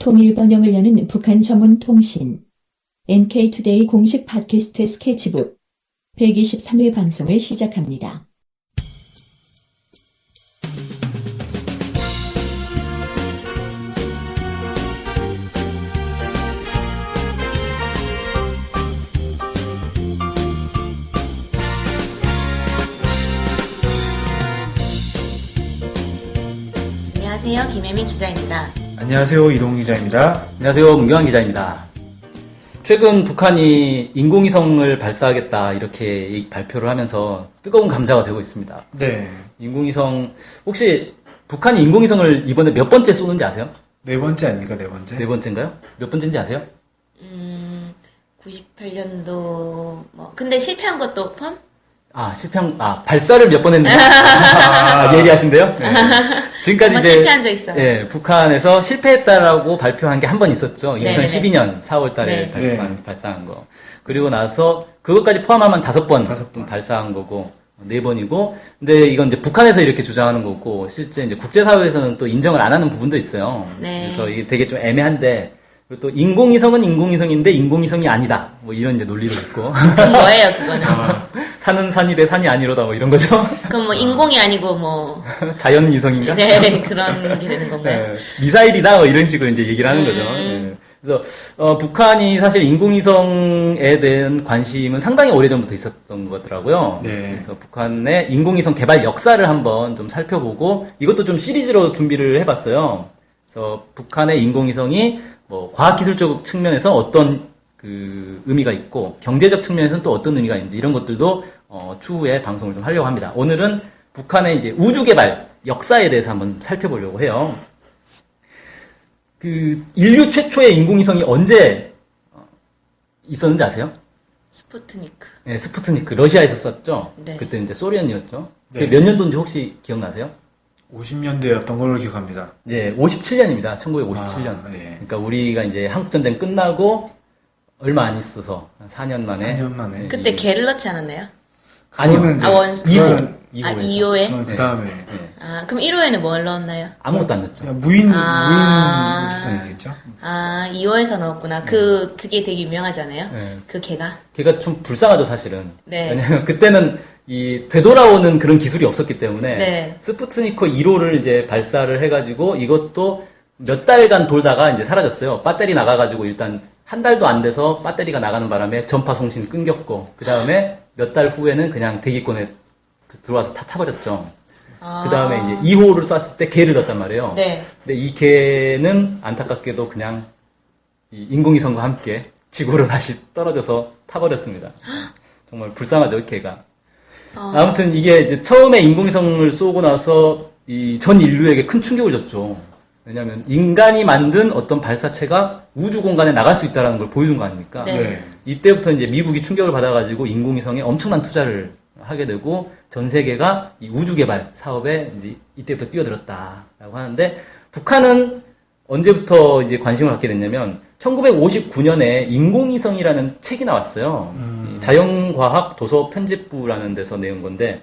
통일 번영을 여는 북한 전문 통신 NK투데이 공식 팟캐스트 스케치북 123회 방송을 시작합니다. 안녕하세요. 김혜민 기자입니다. 안녕하세요. 이동 기자입니다. 안녕하세요. 문경환 기자입니다. 최근 북한이 인공위성을 발사하겠다 이렇게 발표를 하면서 뜨거운 감자가 되고 있습니다. 네. 인공위성 혹시 북한이 인공위성을 이번에 몇 번째 쏘는지 아세요? 네 번째 아닙니까? 네 번째? 네 번째인가요? 몇 번째인지 아세요? 98년도 근데 실패한 것도 포함? 발사를 몇 번 했는지 예리하신데요? 네. 지금까지 이제 실패한 적 있어요. 예, 북한에서 실패했다라고 발표한 게 한 번 있었죠. 네네네. 2012년 4월 달에 네. 발사한 거. 그리고 나서 그것까지 포함하면 5번 번. 발사한 거고 4번이고. 근데 이건 이제 북한에서 이렇게 주장하는 거고 실제 이제 국제사회에서는 또 인정을 안 하는 부분도 있어요. 네. 그래서 이게 되게 좀 애매한데 그리고 또 인공위성은 인공위성인데 인공위성이 아니다. 뭐 이런 이제 논리도 있고. 그건 뭐예요, 그거는? 산은 산이 돼 산이 아니로다 뭐 이런 거죠. 그건 뭐 인공이 아니고 자연위성인가? 네, 그런 게 되는 건가요? 네, 미사일이다 뭐 이런 식으로 이제 얘기를 하는 거죠. 네. 그래서 북한이 사실 인공위성에 대한 관심은 상당히 오래전부터 있었던 거더라고요. 네. 그래서 북한의 인공위성 개발 역사를 한번 좀 살펴보고 이것도 좀 시리즈로 준비를 해봤어요. 그래서 북한의 인공위성이 뭐 과학기술적 측면에서 어떤 그 의미가 있고 경제적 측면에서는 또 어떤 의미가 있는지 이런 것들도 추후에 방송을 좀 하려고 합니다. 오늘은 북한의 이제 우주 개발 역사에 대해서 한번 살펴보려고 해요. 그 인류 최초의 인공위성이 언제 있었는지 아세요? 스푸트니크. 네, 스푸트니크 러시아에서 썼죠. 네. 그때 이제 소련이었죠. 네. 그게 몇 년도인지 혹시 기억나세요? 50년대였던 걸로 기억합니다. 네, 57년입니다. 1957년. 네. 그러니까 우리가 이제 한국전쟁 끝나고 얼마 안 있어서 한 4년 만에. 4년 만에. 그때 개를 넣지 않았나요? 아니요. 그거는 이제 원수. 2호. 2호에? 그 다음에 그럼 1호에는 뭘 넣었나요? 아무것도 안 넣었죠. 무인 아. 우주선이겠죠? 2호에서 넣었구나. 그게 되게 유명하잖아요. 네. 그 개가. 걔가 좀 불쌍하죠, 사실은. 네. 왜냐면 그때는 되돌아오는 그런 기술이 없었기 때문에. 네. 스푸트니크 1호를 이제 발사를 해가지고 이것도 몇 달간 돌다가 이제 사라졌어요. 배터리 나가가지고 일단 한 달도 안 돼서 배터리가 나가는 바람에 전파 송신 끊겼고, 그 다음에 몇 달 후에는 그냥 대기권에 들어와서 다 타버렸죠. 그 다음에 이제 2호를 쐈을 때 개를 넣었단 말이에요. 네. 근데 이 개는 안타깝게도 그냥 이 인공위성과 함께 지구로 다시 떨어져서 타버렸습니다. 정말 불쌍하죠, 이 개가. 아무튼 이게 이제 처음에 인공위성을 쏘고 나서 이 전 인류에게 큰 충격을 줬죠. 왜냐하면 인간이 만든 어떤 발사체가 우주 공간에 나갈 수 있다는 걸 보여준 거 아닙니까? 네. 이때부터 이제 미국이 충격을 받아가지고 인공위성에 엄청난 투자를 하게 되고 전 세계가 이 우주 개발 사업에 이제 이때부터 뛰어들었다라고 하는데 북한은 언제부터 이제 관심을 갖게 됐냐면 1959년에 인공위성이라는 책이 나왔어요. 이 자연과학 도서 편집부라는 데서 내은 건데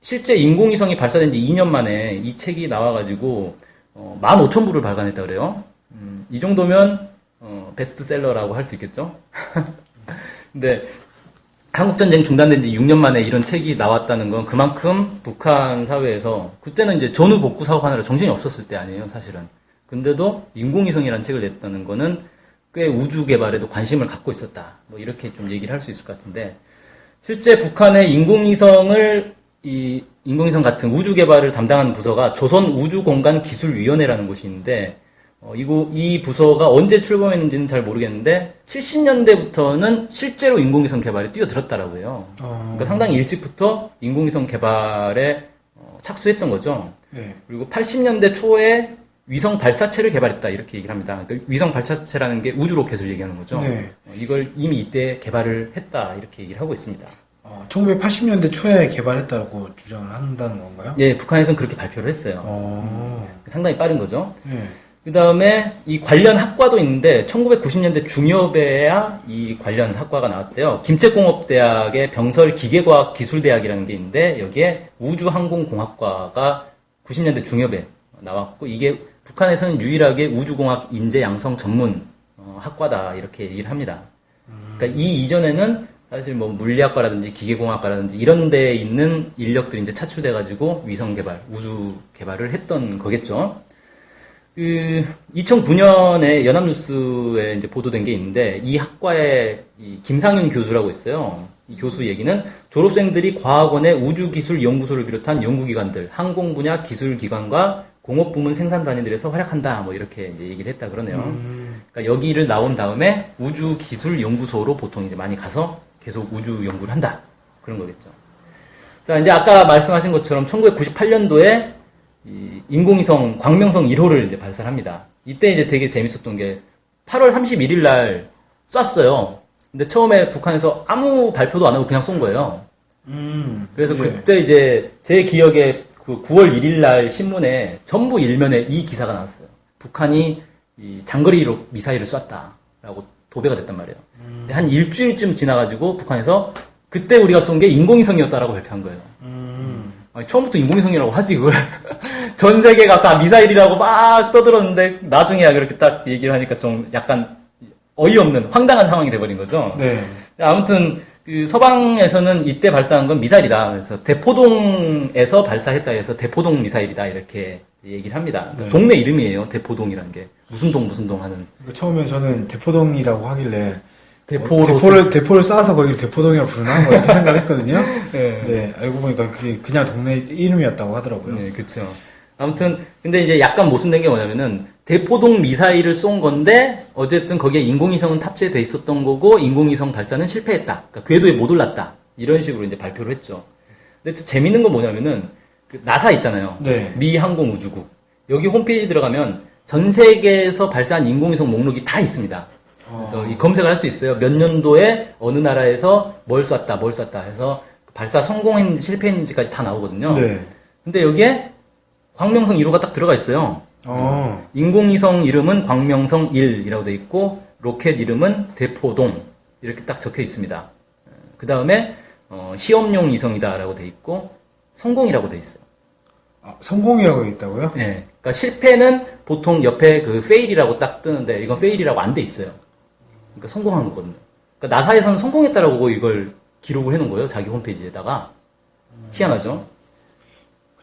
실제 인공위성이 발사된 지 2년 만에 이 책이 나와가지고 15,000부를 발간했다 그래요. 이 정도면 베스트셀러라고 할 수 있겠죠. 근데 한국전쟁 중단된 지 6년 만에 이런 책이 나왔다는 건 그만큼 북한 사회에서 그때는 이제 전후 복구 사업 하느라 정신이 없었을 때 아니에요, 사실은. 근데도 인공위성이라는 책을 냈다는 거는 꽤 우주 개발에도 관심을 갖고 있었다. 뭐 이렇게 좀 얘기를 할 수 있을 것 같은데 실제 북한의 인공위성 같은 우주 개발을 담당하는 부서가 조선우주공간기술위원회라는 곳이 있는데 이 부서가 언제 출범했는지는 잘 모르겠는데 70년대부터는 실제로 인공위성 개발에 뛰어들었다라고 해요. 그러니까 상당히 일찍부터 인공위성 개발에 착수했던 거죠. 네. 그리고 80년대 초에 위성 발사체를 개발했다 이렇게 얘기를 합니다. 그러니까 위성 발사체라는 게 우주 로켓을 얘기하는 거죠. 네. 이걸 이미 이때 개발을 했다 이렇게 얘기를 하고 있습니다. 1980년대 초에 개발했다고 주장을 한다는 건가요? 예, 북한에서는 그렇게 발표를 했어요. 상당히 빠른 거죠. 네. 그 다음에 이 관련 학과도 있는데 1990년대 중엽에야 이 관련 학과가 나왔대요. 김책공업대학의 병설기계과학기술대학이라는 게 있는데 여기에 우주항공공학과가 90년대 중엽에 나왔고 이게 북한에서는 유일하게 우주공학 인재 양성 전문 학과다 이렇게 얘기를 합니다. 그러니까 이 이전에는 사실 뭐 물리학과라든지 기계공학과라든지 이런 데에 있는 인력들이 이제 차출돼가지고 위성 개발, 우주 개발을 했던 거겠죠. 2009년에 연합뉴스에 이제 보도된 게 있는데 이 학과에 이 김상윤 교수라고 있어요. 이 교수 얘기는 졸업생들이 과학원의 우주기술연구소를 비롯한 연구기관들, 항공 분야 기술기관과 공업부문 생산단위들에서 활약한다. 뭐 이렇게 이제 얘기를 했다 그러네요. 그러니까 여기를 나온 다음에 우주기술연구소로 보통 이제 많이 가서 계속 우주 연구를 한다. 그런 거겠죠. 자, 이제 아까 말씀하신 것처럼 1998년도에 이 인공위성 광명성 1호를 이제 발사합니다. 이때 이제 되게 재밌었던 게 8월 31일 날 쐈어요. 근데 처음에 북한에서 아무 발표도 안 하고 그냥 쏜 거예요. 그래서 예. 그때 이제 제 기억에 그 9월 1일 날 신문에 전부 일면에 이 기사가 나왔어요. 북한이 이 장거리로 미사일을 쐈다라고 도배가 됐단 말이에요. 근데 한 일주일쯤 지나가지고 북한에서 그때 우리가 쏜 게 인공위성이었다라고 발표한 거예요. 아니, 처음부터 인공위성이라고 하지 그걸. 전 세계가 다 미사일이라고 막 떠들었는데 나중에야 그렇게 딱 얘기를 하니까 좀 약간 어이없는 황당한 상황이 돼버린 거죠. 네. 아무튼 그 서방에서는 이때 발사한 건 미사일이다. 그래서 대포동에서 발사했다 해서 대포동 미사일이다 이렇게 얘기를 합니다. 네. 동네 이름이에요. 대포동이라는 게 무슨 동 하는. 처음에 저는 대포동이라고 하길래 대포로 대포를 쏴서 거기를 대포동이라고 부르나 뭐 이렇게 생각했거든요. 네. 네, 알고 보니까 그게 그냥 동네 이름이었다고 하더라고요. 네, 그렇죠. 아무튼 근데 이제 약간 모순된 게 뭐냐면은 대포동 미사일을 쏜 건데 어쨌든 거기에 인공위성은 탑재돼 있었던 거고 인공위성 발사는 실패했다. 그러니까 궤도에 못 올랐다. 이런 식으로 이제 발표를 했죠. 근데 또 재밌는 건 뭐냐면은 그 나사 있잖아요. 네. 미 항공우주국. 여기 홈페이지 들어가면 전 세계에서 발사한 인공위성 목록이 다 있습니다. 그래서 이 검색을 할 수 있어요. 몇 년도에 어느 나라에서 뭘 쐈다 해서 발사 성공했는지 실패했는지까지 다 나오거든요. 네. 근데 여기에 광명성 1호가 딱 들어가 있어요. 인공위성 이름은 광명성 1이라고 돼 있고 로켓 이름은 대포동 이렇게 딱 적혀 있습니다. 그 다음에 시험용 위성이다라고 돼 있고 성공이라고 돼 있어요. 아, 성공이라고 있다고요? 네. 그러니까 실패는 보통 옆에 그 fail이라고 딱 뜨는데 이건 fail이라고 안 돼 있어요. 그러니까 성공한 거거든요. 그러니까 나사에서는 성공했다라고 이걸 기록을 해놓은 거예요. 자기 홈페이지에다가. 희한하죠?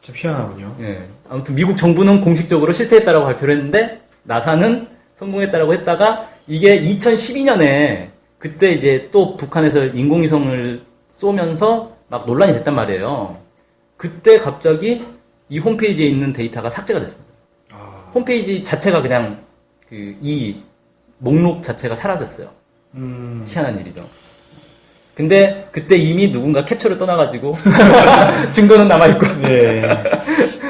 참 희한하군요. 예. 아무튼 미국 정부는 공식적으로 실패했다라고 발표를 했는데 나사는 성공했다라고 했다가 이게 2012년에 그때 이제 또 북한에서 인공위성을 쏘면서 막 논란이 됐단 말이에요. 그때 갑자기 이 홈페이지에 있는 데이터가 삭제가 됐습니다. 홈페이지 자체가 그냥 이 목록 자체가 사라졌어요. 희한한 일이죠. 근데 그때 이미 누군가 캡처를 떠나가지고 증거는 남아있고. 네.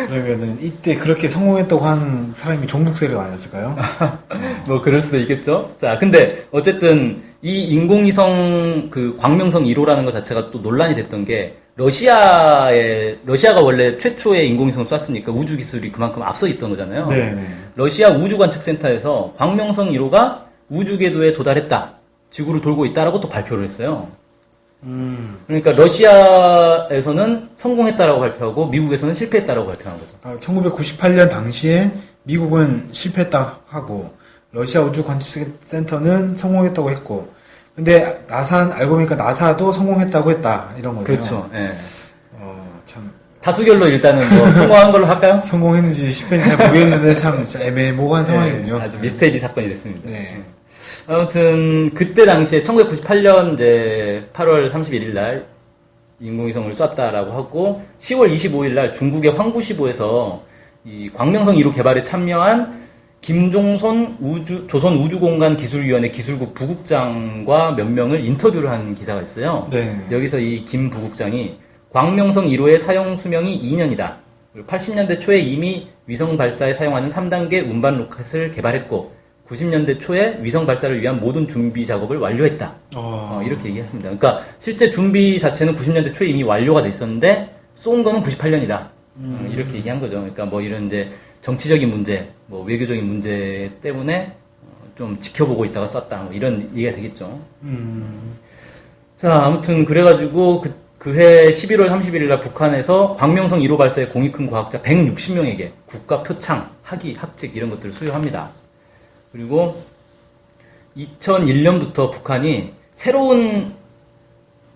그러면은 이때 그렇게 성공했다고 한 사람이 종북 세력 아니었을까요? 뭐 그럴 수도 있겠죠. 자, 근데 어쨌든 이 인공위성 그 광명성 1호라는 것 자체가 또 논란이 됐던 게 러시아가 원래 최초의 인공위성을 쐈으니까 우주 기술이 그만큼 앞서 있던 거잖아요. 네, 네. 러시아 우주관측센터에서 광명성 1호가 우주 궤도에 도달했다. 지구를 돌고 있다라고 또 발표를 했어요. 그러니까 러시아에서는 성공했다라고 발표하고 미국에서는 실패했다라고 발표한 거죠. 1998년 당시에 미국은 실패했다 하고 러시아 우주관측센터는 성공했다고 했고 근데 알고 보니까 나사도 성공했다고 했다 이런 거죠. 그렇죠. 예. 참 다수결로 일단은 뭐 성공한 걸로 할까요? 성공했는지 실패했는지 잘 모르겠는데 참 애매모호한 상황이군요. 아주 미스테리 사건이 됐습니다. 네. 아무튼 그때 당시에 1998년 이제 8월 31일 날 인공위성을 쐈다라고 하고 10월 25일 날 중국의 황구시보에서 이 광명성 1호 개발에 참여한 김종손 조선우주공간기술위원회 기술국 부국장과 몇 명을 인터뷰를 한 기사가 있어요. 네. 여기서 이 김 부국장이 광명성 1호의 사용 수명이 2년이다. 80년대 초에 이미 위성 발사에 사용하는 3단계 운반 로켓을 개발했고 90년대 초에 위성 발사를 위한 모든 준비 작업을 완료했다. 이렇게 얘기했습니다. 그러니까 실제 준비 자체는 90년대 초에 이미 완료가 돼 있었는데 쏜 거는 98년이다. 이렇게 얘기한 거죠. 그러니까 뭐 이런 이제 정치적인 문제, 뭐 외교적인 문제 때문에 좀 지켜보고 있다가 쐈다. 뭐 이런 얘기가 되겠죠. 자, 아무튼 그래가지고 그해 11월 31일 날 북한에서 광명성 1호 발사에 공이 큰 과학자 160명에게 국가 표창, 학위, 학직 이런 것들을 수여합니다. 그리고 2001년부터 북한이 새로운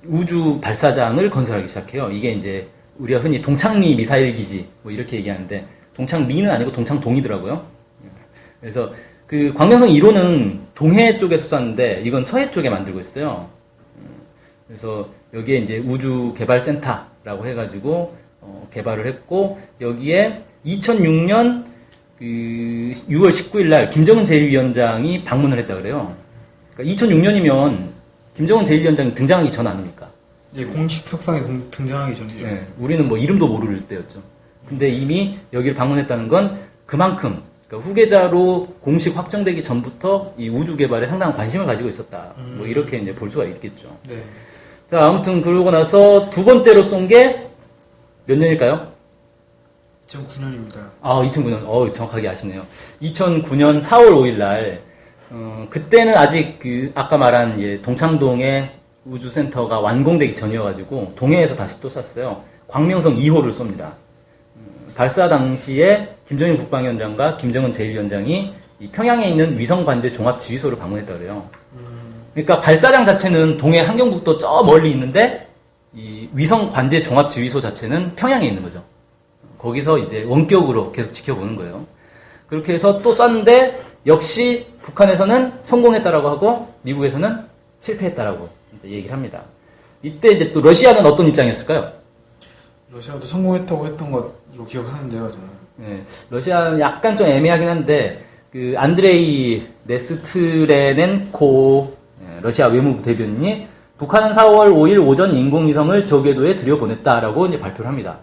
우주 발사장을 건설하기 시작해요. 이게 이제 우리가 흔히 동창리 미사일 기지 뭐 이렇게 얘기하는데 동창리는 아니고 동창동이더라고요. 그래서 그 광명성 1호는 동해 쪽에서 쐈는데 이건 서해 쪽에 만들고 있어요. 그래서 여기에 이제 우주개발센터라고 해가지고 개발을 했고 여기에 2006년 그 6월 19일 날 김정은 제1위원장이 방문을 했다 그래요. 그러니까 2006년이면 김정은 제1위원장이 등장하기 전 아닙니까? 이제 공식 석상에 등장하기 전이죠. 네, 우리는 뭐 이름도 모를 때였죠. 근데 이미 여기를 방문했다는 건 그만큼 그러니까 후계자로 공식 확정되기 전부터 이 우주 개발에 상당한 관심을 가지고 있었다. 뭐 이렇게 이제 볼 수가 있겠죠. 네. 자, 아무튼 그러고 나서 두 번째로 쏜 게 몇 년일까요? 2009년입니다. 아, 2009년. 정확하게 아시네요. 2009년 4월 5일 날 그때는 아직 그 아까 말한 동창동의 우주센터가 완공되기 전이어가지고 동해에서 다시 또 쐈어요. 광명성 2호를 쏩니다. 발사 당시에 김정일 국방위원장과 김정은 제1위원장이 이 평양에 있는 위성관제 종합지휘소를 방문했다 그래요. 그러니까 발사장 자체는 동해 함경북도 저 멀리 있는데 이 위성관제 종합지휘소 자체는 평양에 있는 거죠. 거기서 이제 원격으로 계속 지켜보는 거예요. 그렇게 해서 또 쐈는데 역시 북한에서는 성공했다라고 하고 미국에서는 실패했다라고 얘기를 합니다. 이때 이제 또 러시아는 어떤 입장이었을까요? 러시아도 성공했다고 했던 것으로 기억하는데요, 저는. 네, 러시아는 약간 좀 애매하긴 한데 그 안드레이 네스트레넨코 러시아 외무부 대변인이 북한은 4월 5일 오전 인공위성을 저궤도에 들여보냈다라고 이제 발표를 합니다.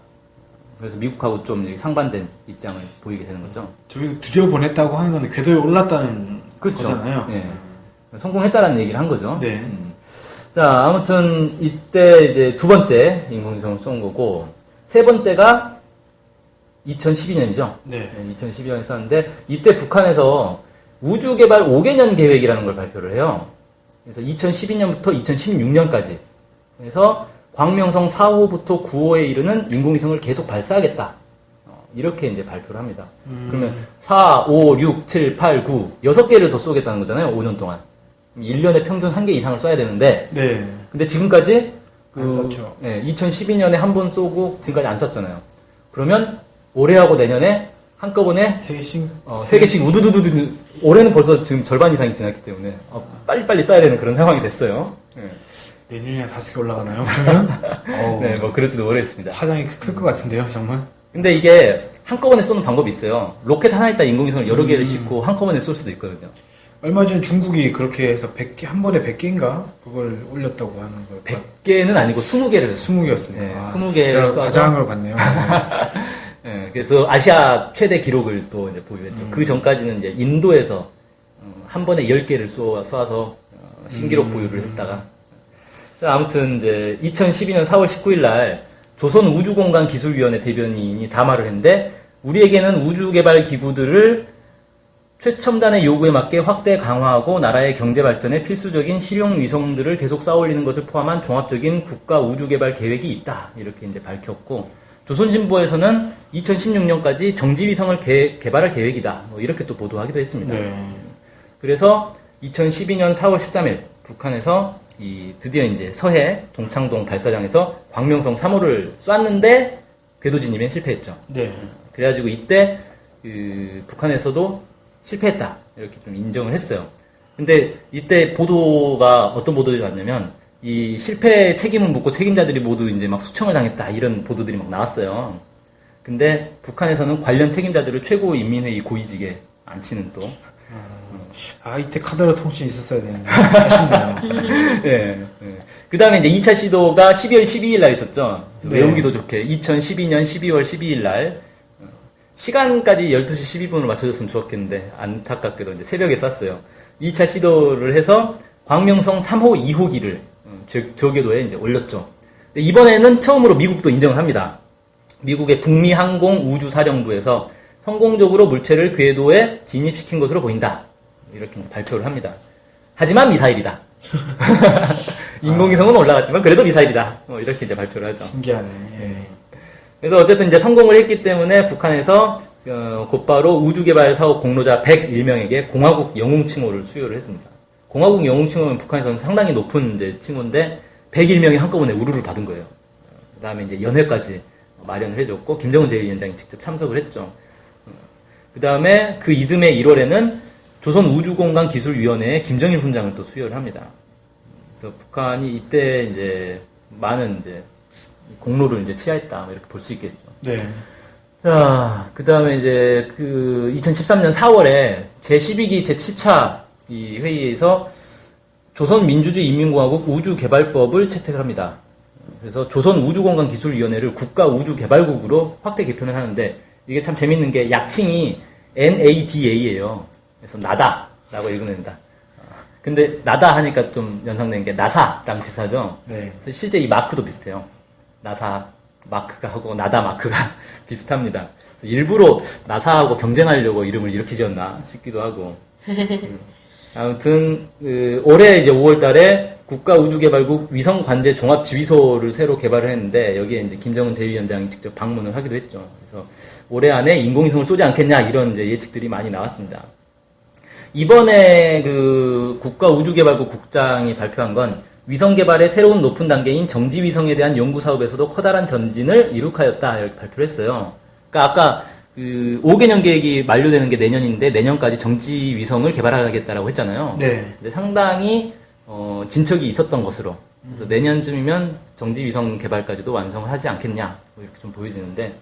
그래서 미국하고 좀 상반된 입장을 보이게 되는 거죠. 저기도 들여보냈다고 하는 건 궤도에 올랐다는 그렇죠. 거잖아요. 네. 성공했다라는 얘기를 한 거죠. 네. 자, 아무튼 이때 이제 두 번째 인공위성을 쏜 거고 세 번째가 2012년이죠. 네. 2012년에 쐈는데 이때 북한에서 우주개발 5개년 계획이라는 걸 발표를 해요. 그래서 2012년부터 2016년까지 그래서 광명성 4호부터 9호에 이르는 인공위성을 계속 발사하겠다. 이렇게 이제 발표를 합니다. 그러면 4, 5, 6, 7, 8, 9 6개를 더 쏘겠다는 거잖아요. 5년 동안. 1년에 평균 1개 이상을 쏴야 되는데 네. 근데 지금까지 안 쐈죠. 2012년에 한 번 쏘고 지금까지 안 쐈잖아요. 그러면 올해하고 내년에 한꺼번에 3개씩? 3개씩 우두두두두 올해는 벌써 지금 절반 이상이 지났기 때문에 빨리빨리 쏴야 되는 그런 상황이 됐어요. 내년에 5개 올라가나요? 그러면? 네, 뭐 그럴지도 모르겠습니다. 파장이 클 것 같은데요, 정말? 근데 이게 한꺼번에 쏘는 방법이 있어요. 로켓 하나 있다 인공위성을 여러 개를 싣고 한꺼번에 쏠 수도 있거든요. 얼마 전 중국이 그렇게 해서 100개, 한 번에 100개인가? 그걸 올렸다고 하는 걸. 100개는 아니고 20개를 20개였습니다. 네, 20개를 제가 쏴서 과장한 걸 봤네요. 네, 그래서 아시아 최대 기록을 또 이제 보유했죠. 그 전까지는 이제 인도에서 한 번에 10개를 쏘아서 신기록 보유를 했다가 아무튼 이제 2012년 4월 19일 날 조선우주공간기술위원회 대변인이 담화를 했는데 우리에게는 우주개발 기구들을 최첨단의 요구에 맞게 확대 강화하고 나라의 경제 발전에 필수적인 실용 위성들을 계속 쌓아올리는 것을 포함한 종합적인 국가 우주개발 계획이 있다. 이렇게 이제 밝혔고 조선진보에서는 2016년까지 정지위성을 개발할 계획이다. 뭐 이렇게 또 보도하기도 했습니다. 네. 그래서 2012년 4월 13일 북한에서 드디어 이제 서해 동창동 발사장에서 광명성 3호를 쐈는데 궤도 진입엔 실패했죠. 네. 그래가지고 이때 북한에서도 실패했다 이렇게 좀 인정을 했어요. 근데 이때 보도가 어떤 보도들이 왔냐면 이 실패 책임을 묻고 책임자들이 모두 이제 막 숙청을 당했다 이런 보도들이 막 나왔어요. 근데 북한에서는 관련 책임자들을 최고인민회의 고위직에 앉히는 또 이때 카더라 통신이 있었어야 되는데. 아쉽네요. 예. 그 다음에 이제 2차 시도가 12월 12일 날 있었죠. 네. 외우기도 좋게 2012년 12월 12일 날 시간까지 12시 12분으로 맞춰줬으면 좋았겠는데 안타깝게도 이제 새벽에 쐈어요. 2차 시도를 해서 광명성 3호 2호기를 저궤도에 이제 올렸죠. 근데 이번에는 처음으로 미국도 인정을 합니다. 미국의 북미항공우주사령부에서 성공적으로 물체를 궤도에 진입시킨 것으로 보인다. 이렇게 발표를 합니다. 하지만 미사일이다. 인공위성은 올라갔지만 그래도 미사일이다. 뭐 이렇게 이제 발표를 하죠. 신기하네. 예. 그래서 어쨌든 이제 성공을 했기 때문에 북한에서 곧바로 우주개발 사업 공로자 101명에게 공화국 영웅 칭호를 수여를 했습니다. 공화국 영웅 칭호는 북한에서는 상당히 높은 이제 칭호인데 101명이 한꺼번에 우르르 받은 거예요. 그 다음에 이제 연회까지 마련을 해줬고 김정은 제1위원장이 직접 참석을 했죠. 그 다음에 그 이듬해 1월에는 조선우주공간기술위원회에 김정일 훈장을 또 수여를 합니다. 그래서 북한이 이때 이제 많은 이제 공로를 이제 취하했다 이렇게 볼 수 있겠죠. 네. 자, 그 다음에 이제 그 2013년 4월에 제12기 제7차 이 회의에서 조선민주주의인민공화국 우주개발법을 채택을 합니다. 그래서 조선우주공간기술위원회를 국가우주개발국으로 확대 개편을 하는데 이게 참 재밌는 게 약칭이 NADA예요. 그래서 나다라고 읽어낸다. 근데 나다 하니까 좀 연상되는 게 나사랑 비슷하죠. 네. 그래서 실제 이 마크도 비슷해요. 나사 마크가 하고 나다 마크가 비슷합니다. 일부러 나사하고 경쟁하려고 이름을 이렇게 지었나 싶기도 하고. 아무튼 올해 이제 5월달에 국가우주개발국 위성관제 종합지휘소를 새로 개발을 했는데 여기에 이제 김정은 제1위원장이 직접 방문을 하기도 했죠. 그래서 올해 안에 인공위성을 쏘지 않겠냐 이런 이제 예측들이 많이 나왔습니다. 이번에 그 국가우주개발국 국장이 발표한 건 위성 개발의 새로운 높은 단계인 정지위성에 대한 연구 사업에서도 커다란 전진을 이룩하였다 이렇게 발표를 했어요. 그러니까 아까 그 5개년 계획이 만료되는 게 내년인데 내년까지 정지위성을 개발하겠다라고 했잖아요. 네. 근데 상당히 진척이 있었던 것으로 그래서 내년쯤이면 정지위성 개발까지도 완성을 하지 않겠냐 뭐 이렇게 좀 보여지는데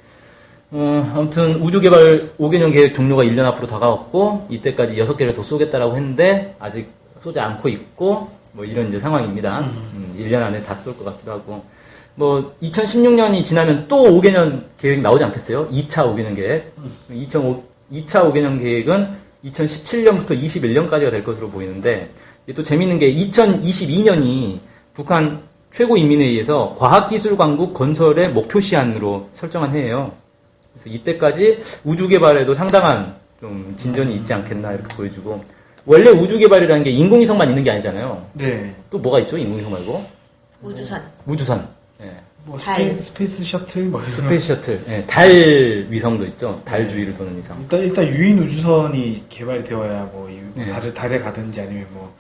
아무튼 우주개발 5개년 계획 종료가 1년 앞으로 다가왔고 이때까지 6개를 더 쏘겠다라고 했는데 아직 쏘지 않고 있고 뭐 이런 이제 상황입니다. 1년 안에 다 쏠 것 같기도 하고 뭐 2016년이 지나면 또 5개년 계획 나오지 않겠어요? 2차 5개년 계획. 2차 5개년 계획은 2017년부터 21년까지가 될 것으로 보이는데 또 재밌는 게 2022년이 북한 최고인민회의에서 과학기술강국 건설의 목표 시한으로 설정한 해예요. 그래서 이때까지 우주개발에도 상당한 좀 진전이 있지 않겠나 이렇게 보여지고 원래 우주개발이라는 게 인공위성만 있는 게 아니잖아요. 네. 또 뭐가 있죠? 인공위성 말고? 우주선. 예. 뭐 달. 스페이스 셔틀 뭐 이런. 스페이스 셔틀. 예. 달 위성도 있죠. 달 주위를 도는 위성. 일단 유인 우주선이 개발이 되어야 뭐 네. 달에 가든지 아니면 뭐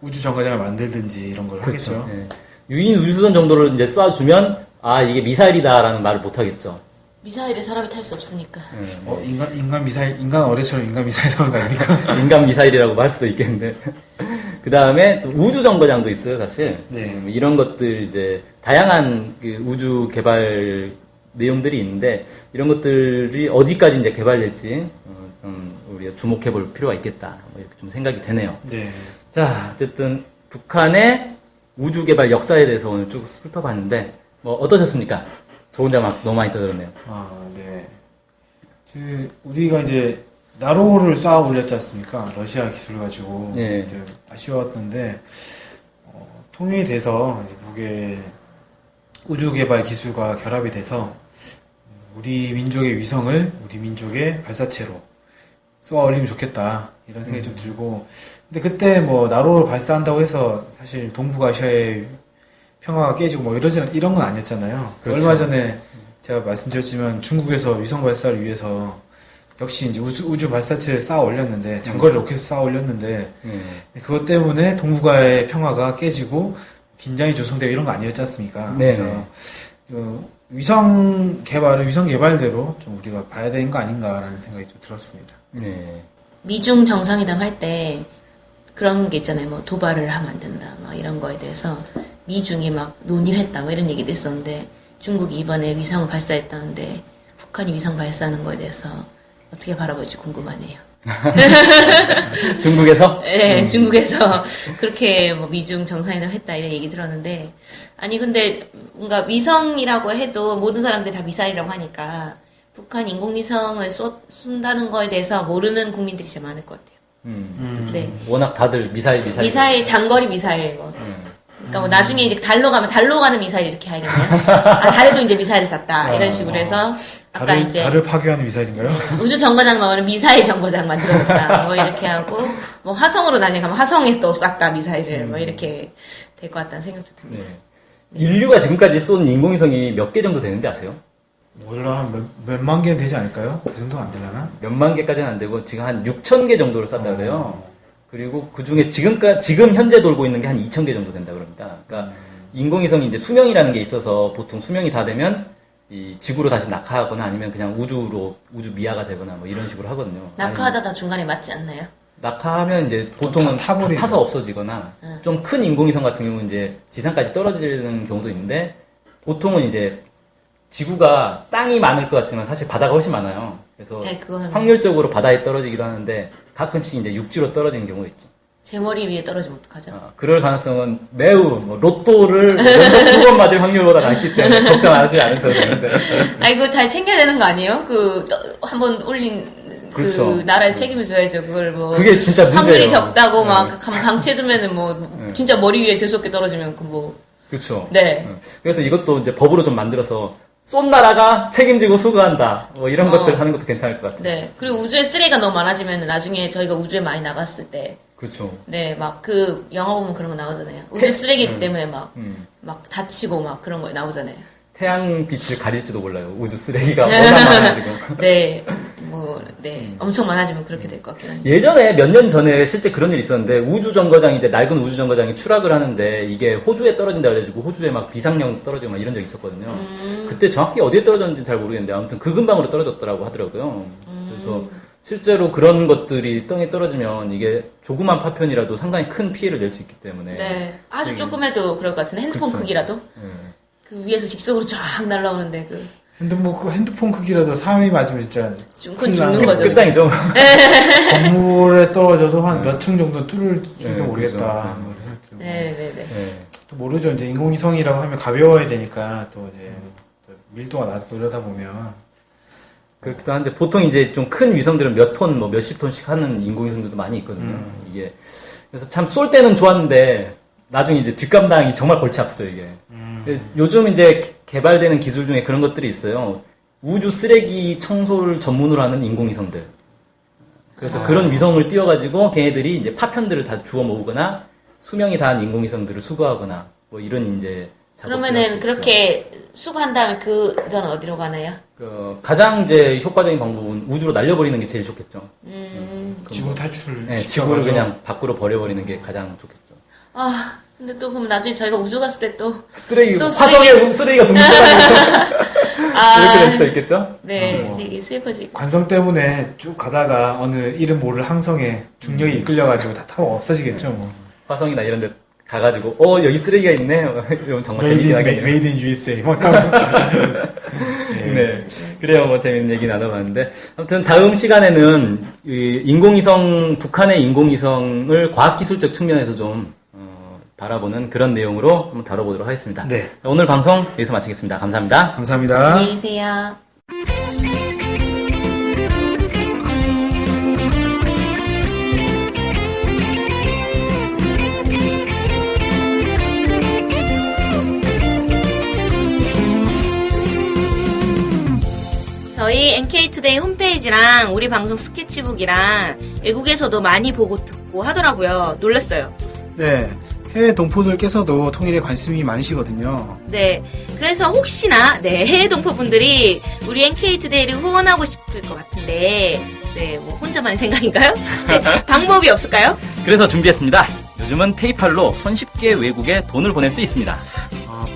우주 정거장을 만들든지 이런 걸 하겠죠. 예. 유인 우주선 정도를 이제 쏴주면 아 이게 미사일이다라는 말을 못 하겠죠. 미사일에 사람이 탈 수 없으니까. 인간 미사일, 인간 어뢰처럼 인간 미사일 나오는 거 아닙니까? 인간 미사일이라고 할 수도 있겠는데. 그 다음에 또 우주 정거장도 있어요, 사실. 네. 이런 것들 이제 다양한 그 우주 개발 내용들이 있는데 이런 것들이 어디까지 이제 개발될지 좀 우리가 주목해 볼 필요가 있겠다. 뭐 이렇게 좀 생각이 되네요. 네. 자, 어쨌든 북한의 우주 개발 역사에 대해서 오늘 쭉 훑어봤는데 뭐 어떠셨습니까? 저 혼자 막 너무 많이 떠들었네요. 네. 우리가 이제 나로를 쌓아 올렸지 않습니까? 러시아 기술을 가지고. 예. 이제 아쉬웠는데, 통일이 돼서 이제 북의 우주 개발 기술과 결합이 돼서 우리 민족의 위성을 우리 민족의 발사체로 쏘아 올리면 좋겠다. 이런 생각이 좀 들고. 근데 그때 뭐 나로를 발사한다고 해서 사실 동북아시아의 평화가 깨지고 뭐 이런 건 아니었잖아요. 그렇죠. 얼마 전에 제가 말씀드렸지만 중국에서 위성 발사를 위해서 역시 이제 우주 발사체를 쌓아 올렸는데 장거리 로켓을 쌓아 올렸는데 그것 때문에 동북아의 평화가 깨지고 긴장이 조성되고 이런 거 아니었지 않습니까? 네. 그래서 위성 개발은 위성 개발대로 좀 우리가 봐야 되는 거 아닌가라는 생각이 좀 들었습니다. 네. 미중 정상회담 할 때 그런 게 있잖아요. 뭐 도발을 하면 안 된다. 막 이런 거에 대해서 미중이 막 논의를 했다. 뭐 이런 얘기도 있었는데 중국이 이번에 위성을 발사했다는데 북한이 위성 발사하는 거에 대해서 어떻게 바라볼지 궁금하네요. 중국에서? 네, 중국에서 그렇게 뭐 미중 정상회담 했다 이런 얘기 들었는데 아니 근데 뭔가 위성이라고 해도 모든 사람들이 다 미사일이라고 하니까 북한 인공위성을 쏜다는 거에 대해서 모르는 국민들이 진짜 많을 것 같아요. 네. 워낙 다들 미사일. 미사일, 장거리 미사일, 뭐. 그러니까 뭐 나중에 이제 달로 가면 달로 가는 미사일 이렇게 하겠네요. 아, 달에도 이제 미사일을 쐈다. 이런 식으로 해서 아까 이제 달을 파괴하는 미사일인가요? 우주 정거장 나오는 미사일 정거장 만들어줬다. 뭐 이렇게 하고 뭐 화성으로 날아가면 화성에 또 쐈다 미사일을 뭐 이렇게 될 것 같다는 생각도 듭니다. 네. 인류가 지금까지 쏜 인공위성이 몇 개 정도 되는지 아세요? 몰라, 한 몇만 개는 되지 않을까요? 그 정도는 안 되려나? 몇만 개까지는 안 되고 지금 한 6천 개 정도를 쐈다 그래요. 그리고 그 중에 지금 현재 돌고 있는 게 한 2천 개 정도 된다 그럽니다. 그러니까 인공위성이 이제 수명이라는 게 있어서 보통 수명이 다 되면 이 지구로 다시 낙하하거나 아니면 그냥 우주 미아가 되거나 뭐 이런 식으로 하거든요. 낙하하다가 중간에 맞지 않나요? 낙하하면 이제 보통은 타버리죠. 타서 없어지거나 좀 큰 인공위성 같은 경우는 이제 지상까지 떨어지는 경우도 있는데 보통은 이제 지구가 땅이 많을 것 같지만 사실 바다가 훨씬 많아요. 그래서 네, 그건 확률적으로 바다에 떨어지기도 하는데 가끔씩 이제 육지로 떨어지는 경우가 있죠. 제 머리 위에 떨어지면 어떡하죠? 그럴 가능성은 매우 로또를 연속 2번 맞을 확률보다 낮기 때문에 걱정 안 하셔도 되는데. 아, 이거 잘 챙겨야 되는 거 아니에요? 한번 올린 그렇죠. 나라에 책임을 져야죠. 그걸 뭐 그게 진짜 문제예요. 확률이 적다고 막 방치해두면은 뭐 진짜 머리 위에 재수없게 떨어지면 그렇죠. 네. 그래서 이것도 이제 법으로 좀 만들어서 쏜 나라가 책임지고 수거한다. 뭐 이런 것들 하는 것도 괜찮을 것 같아요. 네. 그리고 우주에 쓰레기가 너무 많아지면 나중에 저희가 우주에 많이 나갔을 때 그렇죠. 네, 막 영화 보면 그런 거 나오잖아요. 우주 쓰레기 때문에 막 다치고 막 그런 거 나오잖아요. 태양빛을 가릴지도 몰라요. 우주 쓰레기가 워낙 많아지고. 네. 엄청 많아지면 그렇게 될 것 같긴 한데. 예전에 몇 년 전에 실제 그런 일이 있었는데 우주정거장이 이제 낡은 우주정거장이 추락을 하는데 이게 호주에 떨어진다 그래가지고 호주에 막 비상령 떨어지고 막 이런 적이 있었거든요. 그때 정확히 어디에 떨어졌는지 잘 모르겠는데 아무튼 그 근방으로 떨어졌더라고 하더라고요. 그래서 실제로 그런 것들이 땅에 떨어지면 이게 조그만 파편이라도 상당히 큰 피해를 낼 수 있기 때문에. 네. 아주 조금해도 그럴 것 같은데 핸드폰 그쵸. 크기라도 그 위에서 직속으로 쫙 날라오는데 핸드폰 크기라도 사람이 맞으면 진짜 그건 죽는 거죠. 끝장이죠. 건물에 떨어져도 한 몇 층 정도 뚫을지도 네, 모르겠다. 그죠. 네. 또 모르죠. 이제 인공위성이라고 하면 가벼워야 되니까 또 이제 또 밀도가 낮고 이러다 보면 그렇기도 한데 보통 이제 좀 큰 위성들은 몇 톤, 뭐 몇십 톤씩 하는 인공위성들도 많이 있거든요. 이게 그래서 참 쏠 때는 좋았는데 나중에 이제 뒷감당이 정말 골치 아프죠 이게. 그래서 요즘 이제 개발되는 기술 중에 그런 것들이 있어요. 우주 쓰레기 청소를 전문으로 하는 인공위성들. 그래서 그런 위성을 띄워가지고 걔네들이 이제 파편들을 다 주워 모으거나 수명이 다한 인공위성들을 수거하거나 뭐 이런 이제 그러면은 그렇게 수거한 다음에 그건 어디로 가나요? 가장 이제 효과적인 방법은 우주로 날려버리는 게 제일 좋겠죠. 지구 탈출. 네, 지구를 그냥 밖으로 버려버리는 게 가장 좋겠죠. 아, 근데 또 그럼 나중에 저희가 우주 갔을 때 또 화성에 쓰레기가 둥둥 떠다니고 이렇게 될 수도 있겠죠? 네, 되게 슬퍼지고. 관성 때문에 쭉 가다가 어느 이름 모를 항성에 중력이 이끌려가지고 다 타고 없어지겠죠. 뭐. 화성이나 이런 데 가가지고 여기 쓰레기가 있네. 이러면 정말 재밌긴 하겠네요. 메이드 인 USA. 네. 그래요. 뭐 재밌는 얘기 나눠봤는데 아무튼 다음 시간에는 북한의 인공위성을 과학기술적 측면에서 좀 바라보는 그런 내용으로 한번 다뤄보도록 하겠습니다. 네. 오늘 방송 여기서 마치겠습니다. 감사합니다. 감사합니다. 안녕히 계세요. 저희 NK투데이 홈페이지랑 우리 방송 스케치북이랑 외국에서도 많이 보고 듣고 하더라고요. 놀랐어요. 네. 해외 동포들께서도 통일에 관심이 많으시거든요. 네. 그래서 혹시나 해외 동포분들이 우리 NK투데이를 후원하고 싶을 것 같은데 뭐 혼자만의 생각인가요? 네, 방법이 없을까요? 그래서 준비했습니다. 요즘은 페이팔로 손쉽게 외국에 돈을 보낼 수 있습니다.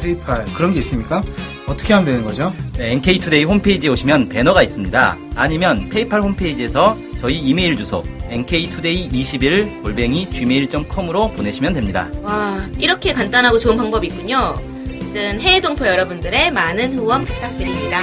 페이팔 그런 게 있습니까? 어떻게 하면 되는 거죠? 네, NK투데이 홈페이지에 오시면 배너가 있습니다. 아니면 페이팔 홈페이지에서 저희 이메일 주소 nktoday21@gmail.com으로 보내시면 됩니다. 와, 이렇게 간단하고 좋은 방법이 있군요. 해외 동포 여러분들의 많은 후원 부탁드립니다.